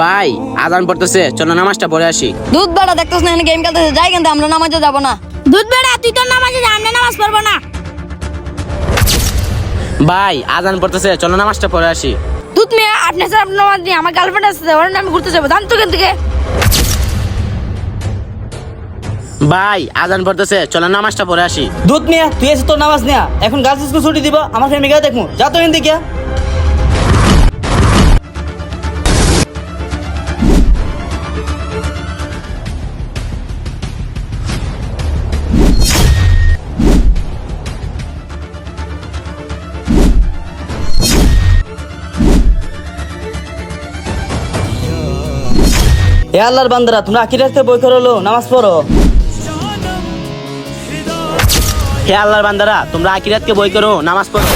ভাই আজান পড়তেছে, চলো নামাজটা পড়ে আসি। দুধ বেড়া দেখতেছ না গেম খেলতেছে, যাই কিন্তু আমরা নামাজে যাবো না। দুধ বেড়া তুই তোর নামাজে যা, আমরা নামাজ পড়বো না। ভাই আজান পড়তেছে, চলো নামাজটা পড়ে আসি। দুধ মিয়া আপনি স্যার আপনার নামাজ নিয়ে আমার গার্লফ্রেন্ড আছে, ওর নামে ঘুরতে যাবো, জান তো কেন থেকে। ভাই আজান পড়তেছে, চলো নামাজটা পড়ে আসি। দুধ মিয়া তুই এসে তোর নামাজ নেয়া, এখন গাছ স্কুল ছুটি দিব, আমার ফ্যামিলিকে দেখবো, যা তো এদিকে গিয়া। এ আল্লাহর বান্দারা, তোমরা আকির রাখতে বই করলো, নামাজ পড়ো। হে আল্লাহর বান্দারা, তোমরা আখিরাতকে বই করো, নামাজ পড়ো।